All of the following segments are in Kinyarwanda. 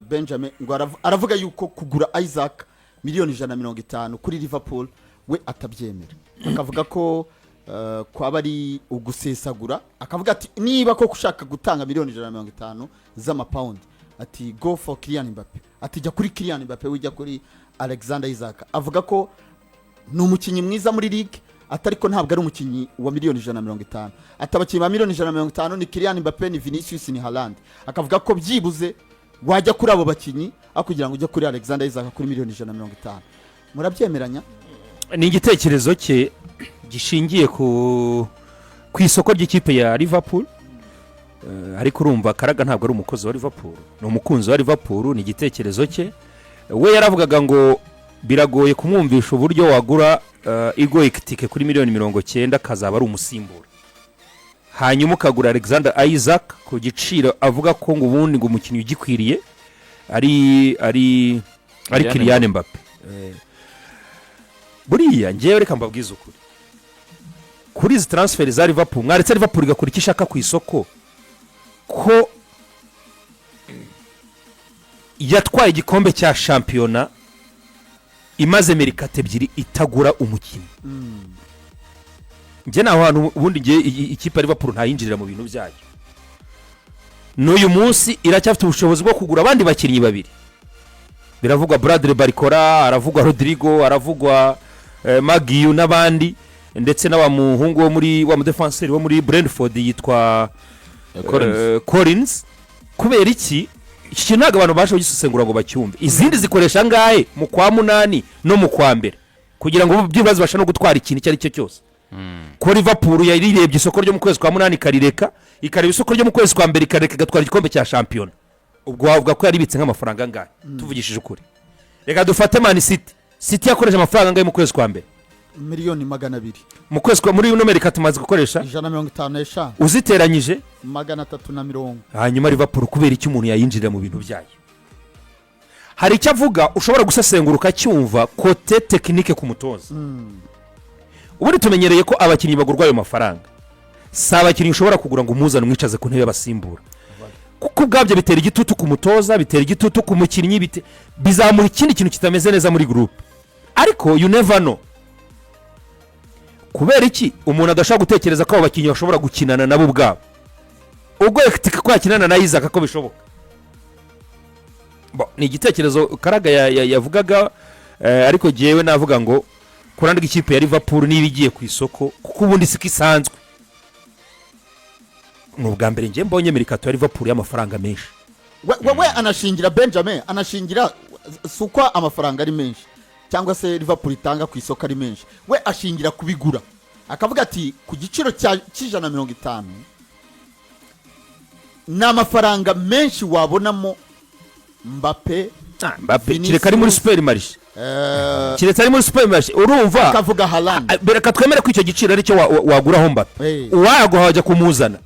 Benjamin ngo aravuga yuko kugura Isaac miliyoni 150 kuri Liverpool we atabyemera, akavuga ko kwaba ari ugusesagura, akavuga ati niba ko kushaka gutanga miliyoni 150 z'amapaundi ati go for Kylian Mbappe, ati jya kuri Kylian Mbappe wijya kuri Alexander Isaac. Avuga ko ni umukinnyi mwiza muri league atari ko ntabwo ari umukinnyi wa miliyoni 150, atabakinnyi ba miliyoni 150 ni Kylian Mbappe, ni Vinicius, ni Haaland. Akavuga ko byibuze wajya kuri abo bakinnyi akugira ngo ujye kuri Alexander Isaac kuri miliyoni 150. Murabyemeranya? Ni igitekerezo cye gishingiye ku isoko ry'ikipe ya Liverpool, ariko urumva Karaga ntabwo ari umukozi wa Liverpool, ni umukunzi wa Liverpool. Ni igitekerezo cye. We yaravugaga ngo biragoye kumwumvisha uburyo wagura Igor Ekitike kuri miliyoni 90 kazaba ari umusimbura, hanyuma ukagura Alexander Isaac ku giciro avuga ko ngo ubundi ngo umukinnyi ugikwiriye ari Kylian Mbappe. Buriya ngewe reka mbabwize ukuri, kuri izi transfer za Liverpool mwaretse Liverpool igakora icyo ishaka ku isoko, ko yatwaye igikombe cya shampiyona imaze merikate ebyiri itagura umukinnyi. Nge naho hantu ubundi nge ikipe ya Liverpool ntayinjirira mu bintu byayo. N'uyu munsi iracyafite ubushobozi bwo kugura abandi bakinnyi babiri. Biravugwa Bradley Barcola, aravugwa Rodrigo, aravugwa Magiu n'abandi, ndetse n'aba muhungu wo muri wa defenseur wo muri Brentford yitwa Collins. Kubera iki kintu ntabwo abantu basho gisesengura ngo bacyumve. Izindi zikoresha ngahe mu kwa 8 no mu kwa mbere kugira ngo byibaze basha no gutwara ikintu cyari cyo cyose. Ko Liverpool yarirebye isoko ryo mu kwezi kwa 8 karireka, ikareba isoko ryo mu kwezi kwa mbere ikareka gatwara igikombe cya shampiyona. Ubwo wavuga ko yaribitse nk'amafaranga ngahe? Tuvugishije ukuri, reka dufate Man City yakoresha amafaranga ngahe mu kwezi kwa mbere? Miliyoni 200 mu kwezi kwa muri uno Amerika tumaze gukoresha 150 uziteranyije 350. Hanyuma Liverpool kubera iki umuntu yayinjirira mu bintu byayo? Hari icyo avuga ushobora gusesenguruka cyumva kote technique ku mutoza. Ubundi tumenyereye ko abakinnyi bagurwa ayo mafaranga, si abakinnyi ushobora kugura ngo umuzane umwicaze ku ntebe y'abasimbura, kuko ubwabyo bitera igitutu ku mutoza, bitera igitutu ku mukinnyi, bizamura ikindi kintu kitameze neza muri group. Ariko you never know. Kubera iki umuntu adashaka gutekereza ko abo bakinnyi bashobora gukinana nabo ubwabo? Ubwo Ekitike ko yakinana na Isaac ko bishoboka. Ni igitekerezo Karaga yavugaga, ariko jewe navuga ngo kurandika ikipe ya Liverpool niba igiye ku isoko, kuko ubundi siko isanzwe. N'ubwa mbere nje mbonye merikato ya Liverpool y'amafaranga menshi. We anashingira Benjamin, anashingira suko amafaranga ari menshi cyangwa se Liverpool itanga ku isoko ari menshi. We ashingira kubigura, akavuga ati ku giciro cya 150 n'amafaranga menshi wabonamo Mbappe kireka ari muri supermarché, kiretse ari muri supermarché. Urumva akavuga Haaland, bereka twemere ko icyo giciro ari cyo waguraho Mbappe, uwayaguha wajya kumuzana.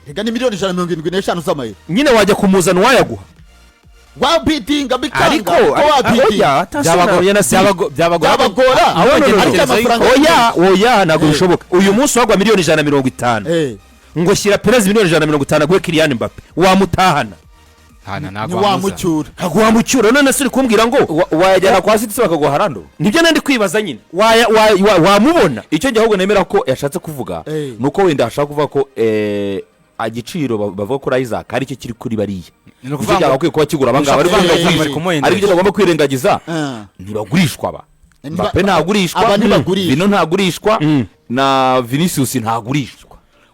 Rega ni miliyoni 175 z'amayero, nyine wajya kumuzana uwayaguha wabidinga bikanga. Ariko byabagora oya ntabwo bishoboka. Uyu munsi wagwa miliyoni 150 ngo shyira Perez miliyoni 150 agwe Kylian Mbappe, wamutahana ntabwo wamucyura. None se uri kumbwira ngo wayajyana kwa City bakaguha Harando? Nibyo nandi kwibaza nyine, wamubona. Icyo njye ahubwo nemera ko yashatse kuvuga nuko wenda ashaka kuvuga ko agiciro bavuga ko Isaac ari cyo kiri kuri bariya, nicyo cyakwiye kuba kigura abangaba ari byo bagomba kwirengagiza. Ntibagurishwa aba Mbappe, ntagurishwa Vino, ntagurishwa na Vinicius, ntagurishwa.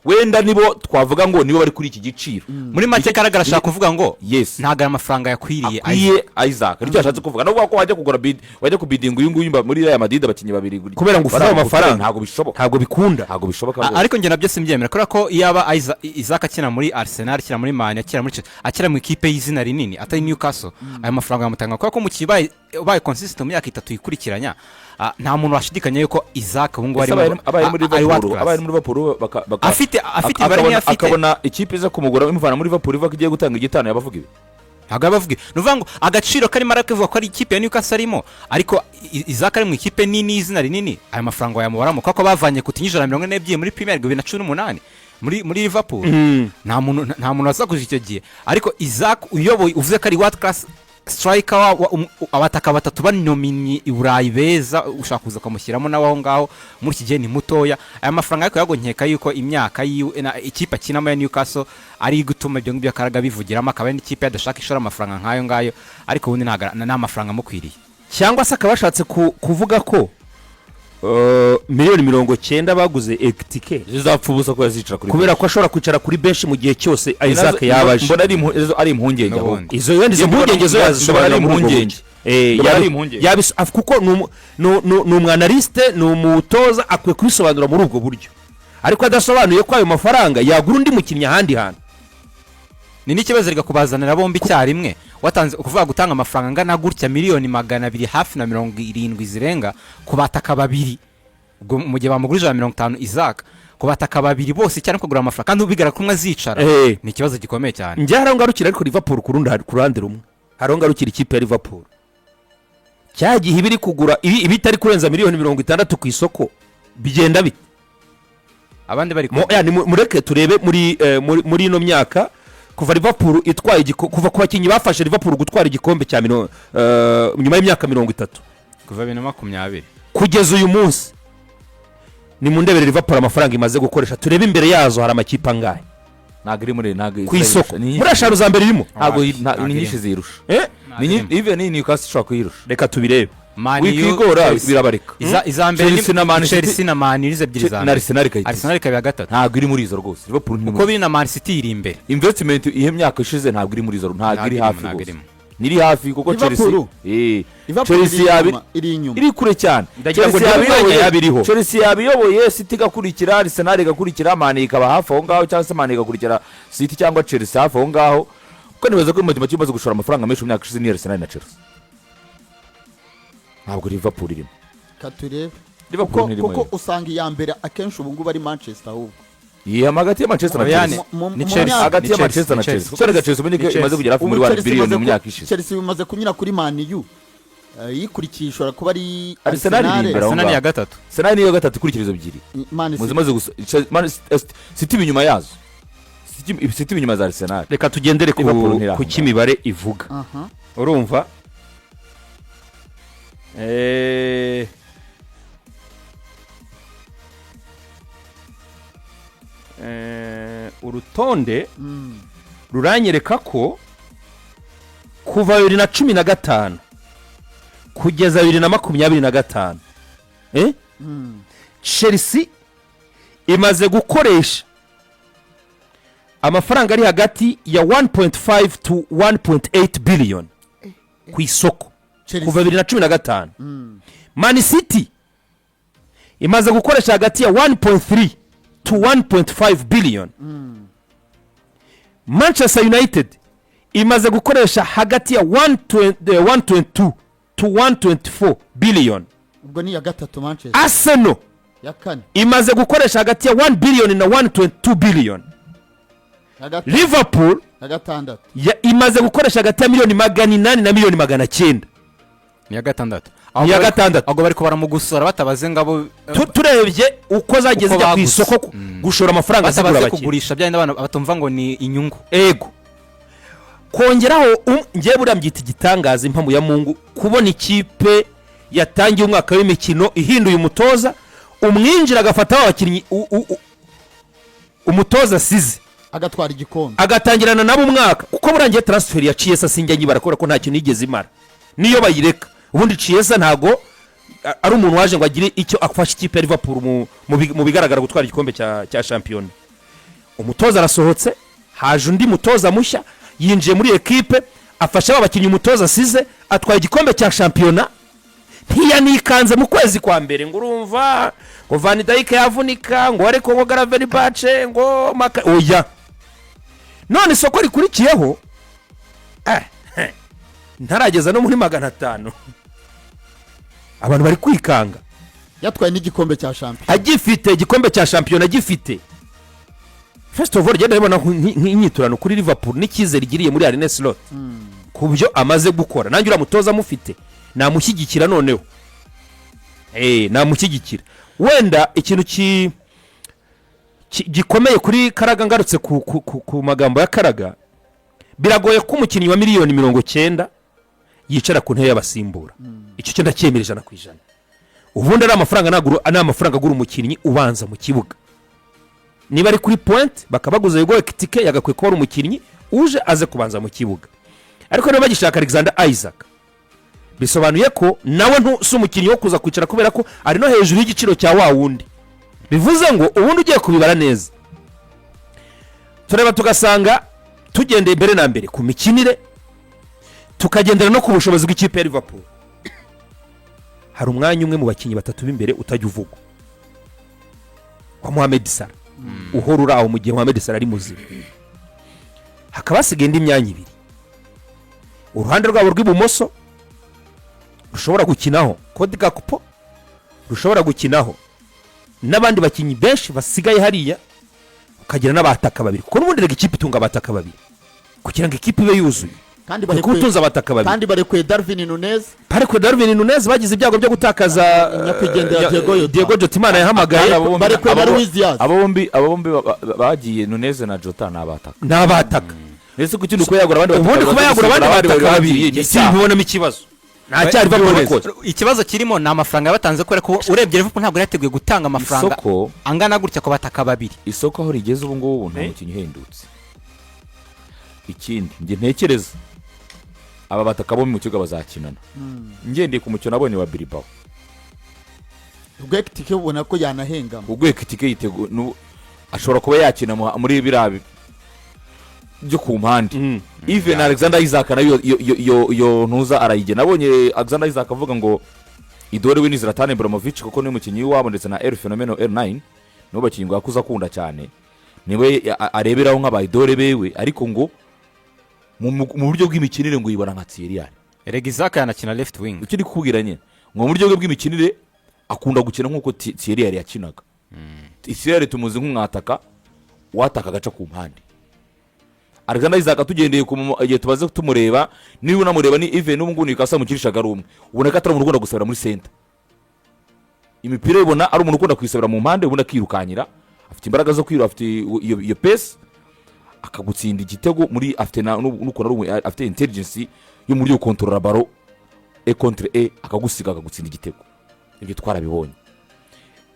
Wenda nibo twavuga ngo nibo bari kuri iki giciro. Muri make Karagara ashaka kuvuga ngo yes, ntaga amafaranga yakwiriye Isaac. Nicyo ashatse kuvuga, no ko wajya kugura wajya kubidinga uyu nguyu muri Real Madrid abakinnyi babiri kubera ngo ufite amafaranga, ntago bishoboka, ntago bikunda, ntago bishoboka. Ariko nge nabyo simbyemera, kubera ko yaba Isaac akina muri Arsenal, akina muri Man, akina mu ikipe y'izina rinini atari Newcastle, ayo mafaranga yamutanga kubera ko mu kibaye consistent mu myaka 3 ikurikiranya. Nta muntu washidikanya yuko Isaac ubu ngubu ari muri Liverpool afite ibara afite akabona ikipe iza kumugura imuvana muri Liverpool ivuga ko igiye gutanga igitano yabavuga ibi. Ntabwo yabavuga. Nuvuga ngo agaciro kari Marakevuga ko ari ikipe ya Newcastle arimo, ariko Isaac ari mu ikipe nini y'izina rinini, ayo mafaranga yamubaramo kuko bavanye ku 142 muri Premier League 2018. muri Liverpool nta muntu wasakuje icyo gihe ariko Isaac uyoboye uvuze ko ari world class striker abataka batatu banomini i Burayi beza ushaka kuza kamushyiramo nawe aho ngaho muri iki gihe ni mutoya aya mafaranga ariko yagonkeka yuko imyaka ikipe akinamo ya Newcastle ari gutuma ibyo ngibyo akaraga bivugiramo akaba n'ikipe yadashaka ishora amafaranga nk'ayo ngayo ariko ubundi nta mafaranga amukwiriye cyangwa se akaba ashatse kuvuga ko miliyoni 90 baguze Ekitike zizapfa ubusa ko yazicara kuri kubera ko ashobora kwicara kuri benshi mu gihe cyose Isaac yabaje mbona ari impungenge aho izo yandi impungenge zo yazishobora impungenge kuko ni umwanaliste ni umutoza akwiye kubisobanura muri ubwo buryo ariko adasobanuye ko ayo mafaranga yagura undi mukinnyi ahandi hantu ni n'ikibazo riga kubazanira bombi icyarimwe watanze kuvuga gutanga amafaranga angana gutya miliyoni 200 hafi na 70 zirenga ku bataka babiri ubwo mu gihe bamugurije 50 Isaac ku bataka babiri bose cyane kugura amafaranga kandi ubigara kumwe azicara ni ikibazo gikomeye cyane njye harongarukira ariko Liverpool ku ruhande rumwe harongarukira ikipe ya Liverpool cyagihe ibiri kugura ibitari kurenza miliyoni 60 ku isoko bigenda bite abandi bari mureke turebe muri ino myaka kuva Liverpool itwaye kuva ku bakinyi bafashe Liverpool gutwara igikombe cya nyuma y'imyaka 30 kuva 2020 kugeza uyu munsi ni mu ndebere Liverpool amafaranga imaze gukoresha turebe imbere yazo hari amakipe angahe nagiri muri ku isoko muri asharo za mbere irimo ntago ni nyinshi zirusha even ni Newcastle ishobora kuyirusha reka tubirebe wikigora birabarika izambere ni Chelsea na Man United ebyiri za na Arsenal ikaba gatatu ntago iri muri izo rwose Liverpool ni uko biri na Man City iri imbere investment ihe myaka ishize ntago iri muri izo ntago iri hafi rwose niri hafi kuko Chelsea iri inyuma iri kure cyane Chelsea yabiyoboye City gakurikira Arsenal gakurikira Man ikaba hafi aho ngaho cyangwa se Man gakurikira City cyangwa Chelsea hafi aho ngaho kuko nibaza ko mu gihe kimaze gushora amafaranga menshi mu myaka ishize ni Arsenal na Chelsea ntabwo Liverpool irimo katurebe Liverpool kuko usanga iya mbere akenshi ubu ngubu ari Manchester ahubwo hagati ya Manchester na Chelsea ni Chelsea hagati ya Manchester na Chelsea kuko rega Chelsea umenye imaze kugera hafi muri 1 billion mu myaka ishize Chelsea bimaze kunyura kuri Man U yikurikishora kuba ari Arsenal ya gatatu Arsenal ni ya gatatu ikurikirizo ebyiri muzimaze City binyuma yazo City binyuma za Arsenal reka tugendere ku kimibare ivuga urumva urutonde ruranyereka ko kuva 2015 kugeza 2025 Chelsea imaze gukoresha amafaranga ari hagati ya 1.5 to 1.8 billion ku isoko kuva 2015 Man City imaze gukoresha hagati ya 1.3 to 1.5 billion Manchester United imaze gukoresha hagati ya 1.2 to 1.4 billion ubwo ni ya gatatu Manchester Arsenal ya kane imaze gukoresha hagati ya 1 billion na 1.2 billion Liverpool ya gatandatu imaze gukoresha hagati ya miliyoni 800 na miliyoni 900 ni ya gatandatu ahubwo bari kubara mu gusora batabaze ngabo turebye uko zageze ku isoko gushora amafaranga asagura abakiriya kugurisha byandi abantu batumva ngo ni inyungu ego kongeraho ngiye burambyita igitangaza impamvu ya Mungu kubona ikipe yatangiye umwaka w'imikino ihinduye umutoza umwinjira agafata abakinnyi umutoza size agatwara igikombe agatangirana nabo umwaka kuko burangiye transfer ya Chiesa sinjya nyibara ko nta kintu yigeze imara niyo bayireka ubundi Chiesa ntago ari umuntu waje ngo agire icyo afasha ikipe ya Liverpool mu bigaragara gutwara igikombe cya champion umutoza arasohotse haje undi mutoza mushya yinjiye muri equipe afasha abakinnyi umutoza size atwaye igikombe cya champion ntiyanikanze mu kwezi kwa mbere ngo urumva ngo Van Dijk yavunika ngo ariko ngo Gravenberch ngo oya none isoko rikurikiyeho ntarageza no muri 500 abantu bari kwikanga yatwaye n'igikombe cya champion agifite igikombe cya champion agifite first of all genda ibona nk'inyiturano kuri Liverpool n'ikizere igiriye muri Arne Slot kubyo amaze gukora nanjye uramutoza mufite namushyigikira noneho namushyigikira wenda ikintu gikomeye kuri Karaga, ngarutse ku magambo ya Karaga, biragoye ko umukinnyi wa miliyoni 90 yicara ku ntebe y'abasimbura. Icyo cyo ndacyemera 100%. Ubundi ari amafaranga agura umukinnyi ubanza mu kibuga. Niba ari kuri point bakabaguza Hugo Ekitike yagakwiye kuba ari umukinnyi uje aze kubanza mu kibuga. Ariko niba bagishaka Alexander Isaac, bisobanuye ko nawe si umukinnyi wo kuza kwicara kubera ko ari no hejuru y'igiciro cya wa wundi. Bivuze ngo ubundi ugiye kubibara neza, tureba tugasanga tugendeye mbere na mbere ku mikinire, tukagendera no ku bushobozi bw'ikipe ya Liverpool. Hari umwanya umwe mu bakinnyi batatu b'imbere utajya uvugwa, kwa Mohamed Salah. Uhora uraho mu gihe Mohamed Salah ari muzima. Hakaba hasigaye indi myanya ibiri. Uruhande rwabo rw'ibumoso rushobora gukinaho Cody Gakpo, rushobora gukinaho n'abandi bakinnyi benshi basigaye hariya, ukagira n'abataka babiri, kuko n'ubundi rega ikipe itunga abataka babiri kugira ngo ikipe ibe yuzuye, kandi kutunza abataka babiri. Kandi barekuye Darwin Nunez bagize ibyago byo gutakaza Diego Jota, Imana yahamagaye. Barekuye na Luis Diaz. abo bombi bagiye, Nunez na Jota n'abataka. Ese ku kintu ko yagura abandi ubundi kuba yagura abandi bataka babiri simbibonamo ikibazo. Ntacyari bakora. Ikibazo kirimo ni amafaranga batanze, kubera ko urebye Liverpool ntabwo yateguye gutanga amafaranga angana gutya ku bataka babiri. Isoko aho rigeze ubu ngubu nta mukinnyi uhendutse. Ikindi njye ntekereza aba bataka bo mu kibuga bazakinana. Ngendeye ku mukino nabonye wa Bilbao, Hugo Ekitike ubona ko yanahengama. Hugo Ekitike ashobora kuba yakina muri birabi byo ku mpande. Even Alexander Isaac nayo yo ntuza arayige. Nabonye Alexander Isaac avuga ngo idore we ni Zlatan Ibrahimovic kuko ni mukinnyi wabo ndetse na El Fenomeno R9 no bakinnyi ngo akuza kunda cyane, niwe areberaho nk'abayidore bewe, ariko ngo mu buryo bw'imikinire ngo yibona nka Thierry. Erega Isaac yanakina left wing. Ukiri kubwiranye ngo mu buryo bw'imikinire akunda gukina nk'uko Thierry yakinaga. Thierry tumuzi nk'umwataka wataka gaca ku mpande. Alexander Isaac tugendeye ku gihe tubaze tumureba, niba unamureba ni even n'ubungu ni kasa mukirishaga rumwe, ubona ko atari umuntu ukunda gusabira muri center. Imipira ibona ari umuntu ukunda kwisabira mu mpande, ubona kirukanyira, afite imbaraga zo kwira, afite iyo pace, akagutsinda igitego muri afite n'ukora rumwe, afite intelligence yo muri yo control baro e contre e, akagusiga akagutsinda igitego. Ibyo twarabibonye.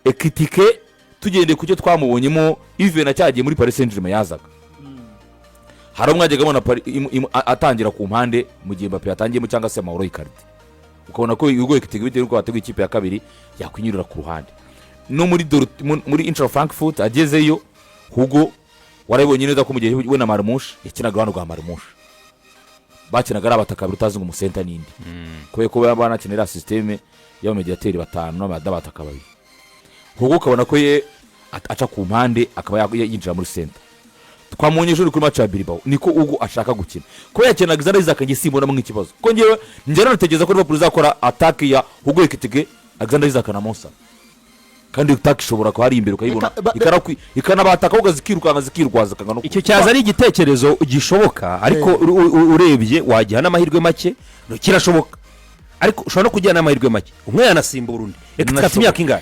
Ekitike tugendeye ku cyo twamubonyemo, even acyagiye muri Paris Saint-Germain yazaga, hari umwajyaga abona atangira ku mpande mu gihe Mbappe yatangiyemo cyangwa se Mauro Icardi, ukabona ko Hugo Ekitike bitewe n'uko ateguye ikipe ya kabiri yakwinyurira ku ruhande. No muri Eintracht Frankfurt agezeyo, Hugo warabonye neza ko mu gihe we na Marmoush yakinaga hano rwa Marmoush, bakinaga ari abataka utazi ngo umusenta n'indi, kubera ko banakinira systeme y'abamediateri batanu n'abataka babiri. Hugo ukabona ko ye aca ku mpande akaba yinjira muri center. Twamunye ejo kuri match ya Bilbao niko Hugo ashaka gukina, ko yakinaga Alexander Isaac ngisimbona mu ikibazo, ko ngewe natekereza ko Liverpool izakora attack ya Hugo Ekitike, Alexander Isaac na Monsa, kandi attack ishobora ko hari imbere ukayibona ikanabataka ukazikirwaza kangano. Icyo cyaza ari igitekerezo gishoboka, ariko urebye wagiha n'amahirwe make, kirashoboka, ariko ushobora no kugira n'amahirwe make umwe yanasimbura undi. Ekitike imyaka ingana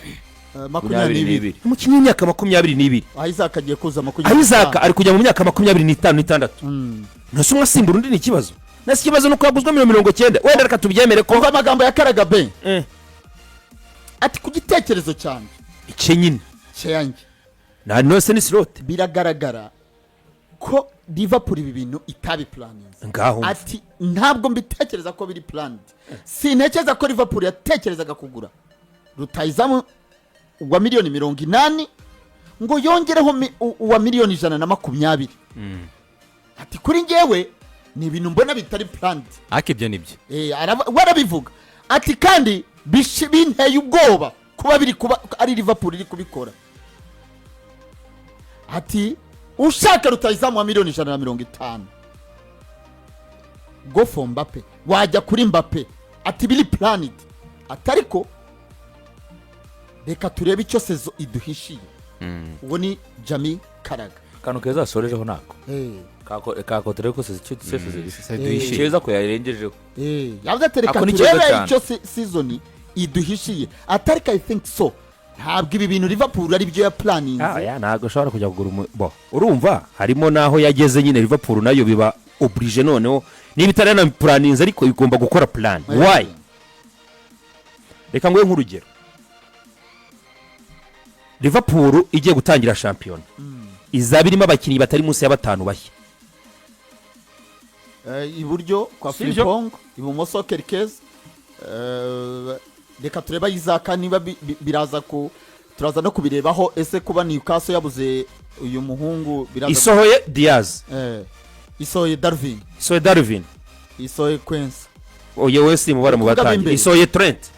22. Umukinnyi w'imyaka 22. Isaac agiye kuza 22. Isaac ari kujya mu myaka 25 ntose umwe asimbura undi. Ni ikibazo, nasi ikibazo nuko yaguzwe 90. Wenda reka tubyemere ko amagambo ya Karaga Ben ati ku gitekerezo cyane icye nyine cyanjye nta nose ni slot. Biragaragara ko Liverpool ibi bintu itabi planning. Ngaho ati ntabwo mbitekereza ko biri planned. Sintekereza ko Liverpool yatekerezaga kugura rutayizamu wa miliyoni 80 ngo yongereho wa miliyoni 120. Ati kuri ngewe ni ibintu mbona bitari planned. Akibyo nibyo warabivuga ati kandi binteye ubwoba kuba biri kuba ari Liverpool iri kubikora. Ati ushaka rutayizamu wa miliyoni 150 go for Mbappe, wajya kuri Mbappe. Ati biri planned. Atariko reka turebe icyo sezo iduhishiye. Uwo ni Jamie Karaga. Kano keza sorejeho nako kako tureko sezo iduhishiye ko yarengejeho. Yavuze ati reka turebe icyo season iduhishiye. Atariko I think so ntabwo ibi bintu Liverpool ari byo ya planinze ntabwo ashobora kujya kugura urumva harimo n'aho yageze nyine Liverpool nayo biba oblige noneho niba itari na planinze ariko igomba gukora plan why reka nguhe nk'urugero Liverpool igiye gutangira shampiyona izaba irimo abakinnyi batari munsi ya 5 bashya iburyo kwa Frimpong ibumoso Kerkez reka tureba Isaka niba biraza ko turaza no kubirebaho ese kuba Newcastle yabuze uyu muhungu biraza isohoye Diaz isohoye Darwin isohoye Queens oye wese mubara mu batangi isohoye Trent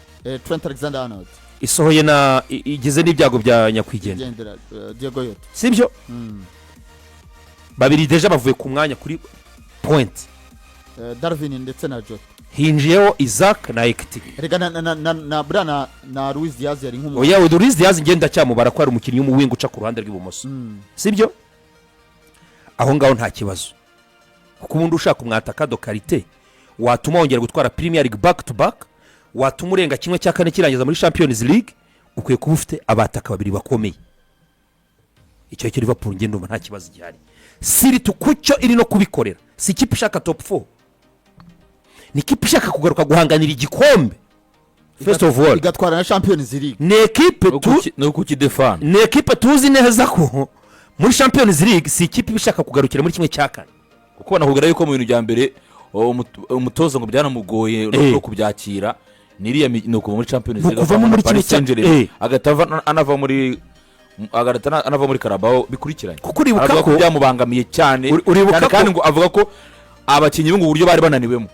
Alexander-Arnold isohoye na igize n'ibyago bya nyakwigendera Diego Yota sibyo babiri deja bavuye ku mwanya kuri point Darwin ndetse na Jota hinjiyeho Isaac na Ekiti rega na Brana na Luis Diaz yari nk'umuntu oya Luis Diaz ngenda cyamubara ko ari umukinnyi w'umuwinga uca ku ruhande rw'ibumoso sibyo aho ngaho nta kibazo kuko ubundi ushaka umwataka do karite watuma wongera gutwara Premier League back to back watuma urenga kimwe cya kane kirangiza muri Champions League ukwiye kuba ufite abataka babiri bakomeye icyo cyo Liverpool ngendo nta kibazo gihari siri tukucyo iri no kubikorera si ikipe ishaka top 4 ni ikipe ishaka kugaruka guhanganira igikombe first of all igatwara na Champions League ni ekipe no kukidefana ni ekipe tuzi neza ko muri Champions League si ikipe ishaka kugarukira muri kimwe cya kane kuko nakubwira yuko mu bintu bya mbere umutoza ngo byanamugoye no kubyakira niriya no kuva muri Champions League kuva muri kimwe cya agatava anava muri anava muri Carabao bikurikiranye kuko uribuka ko byamubangamiye cyane kandi ngo avuga ko abakinnyi ngo uburyo bari bananiwemo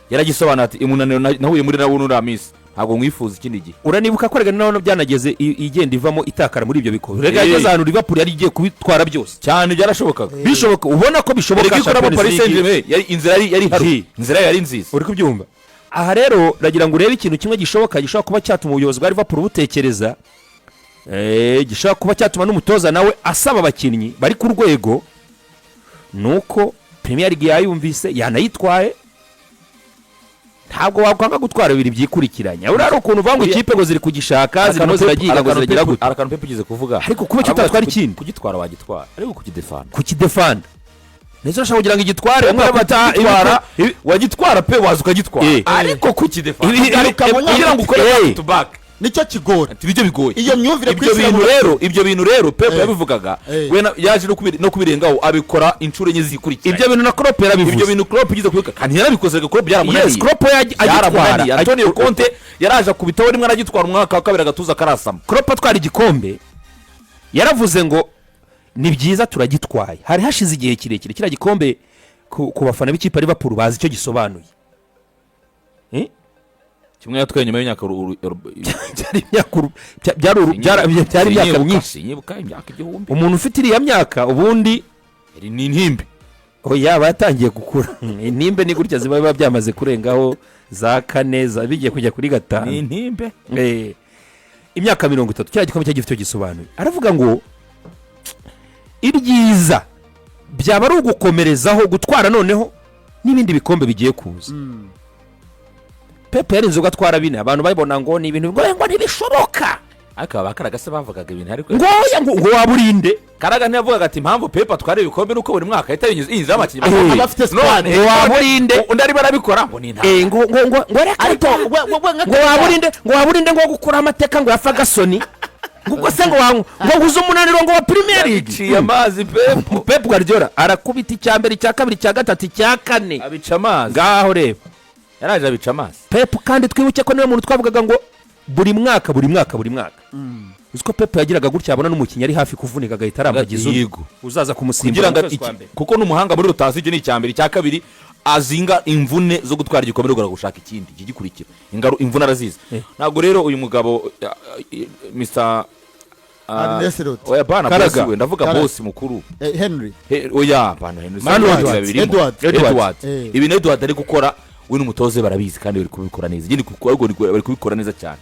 yaragisobanura ati imunaniro nahuye muri nawo n'uramisi ntabwo mwifuza ikindi gihe uranibuka ko rega naho byanageze igenda ivamo itakara muri ibyo bikorwa rega yageze ahantu Liverpool yari igiye kubitwara byose cyane byarashobokaga bishoboka ubona ko bishoboka Champions Paris Saint-Germain inzira yari nziza uri kubyumva aha rero ragira ngo urebe ikintu kimwe gishobora kuba cyatuma ubuyobozi bwa Liverpool butekereza gishobora kuba cyatuma n'umutoza nawe asaba abakinnyi bari ku rwego nuko Premier League yayumvise yanayitwaye ntabwo wakwanga gutwara ibiri byikurikiranya urari ukuntu uvuga ngo ikipe ngo ziri kugishaka zirimo ziragiga ngo ziragira gute arakantu Pep ugize kuvuga ariko kuba kitatwara ikindi kugitwara wagitwara ariko kukidefanda neza urashaka kugira ngo igitware wagitwara pe waza ukagitwara ariko kukidefanda kugira ngo ukore back to back nicyo kigora ibyo bigoye iyo myumvire ibyo bintu rero Pep yabivugaga we yaje no kubirengaho abikora inshuro enye zikurikira ibyo bintu na Klopp yarabivuze ibyo bintu Klopp yize kubika kandi yarabikoze Klopp byaramunaniye yes Klopp agitwara Antonio Conte yaraje kubitaho rimwe aragitwara umwaka wa kabiri agatuza karasama Klopp atwara igikombe yaravuze ngo ni byiza turagitwaye hari hashize igihe kirekire kira gikombe ku bafana b'ikipe Liverpool bazi icyo gisobanuye kimwe yatwaye nyuma y'imyaka byari imyaka myinshi umuntu ufite iriya myaka ubundi ni intimbe oya batangiye gukura intimbe ni gutya ziba byamaze kurengaho za 4 bigiye kujya kuri 5 ni intimbe imyaka 30 cya gikombe cyagifite gisobanuye aravuga ngo iryiza byaba ari ugukomerezaho gutwara noneho n'ibindi bikombe bigiye kuza Pep yarinze ugatwara bine abantu bayibona ngo ni ibintu ngo ntibishoboka ariko abakaraga se bavugaga ibintu ariko ngo waburinde karaga ntiyavugaga ati impamvu Pep atwara ibikombe nuko buri mwaka ahita yinjiza amakinnyi abafite squad waburinde undi ari barabikora ngo ni nta ngo reka ngo waburinde ngo gukura amateka ngo ya Ferguson ngo se ngo guza umunaniro ngo wa Premier League ciye amazi Pep Guardiola arakubita icyambere cya kabiri cya gatatu cya kane abica amazi ngaho reba yaraje abica amazi Pep kandi twibuke ko niwe muntu twavugaga ngo buri mwaka uziko Pep yagiraga gutya abona n'umukinnyi ari hafi kuvunika agahita arambagiza uzaza kumusimbura kuko n'umuhanga muri rotasi ibyo ni icyambere cya kabiri azinga imvune zo gutwara igikombe rugora gushaka ikindi gikurikira imvune araziza ntabwo rero uyu mugabo Mr oya bana boss we ndavuga boss mukuru Henry oya bana Henry Edward ibi Edward ari gukora we n'umutoze barabizi kandi bari kubikora neza bari kubikora neza cyane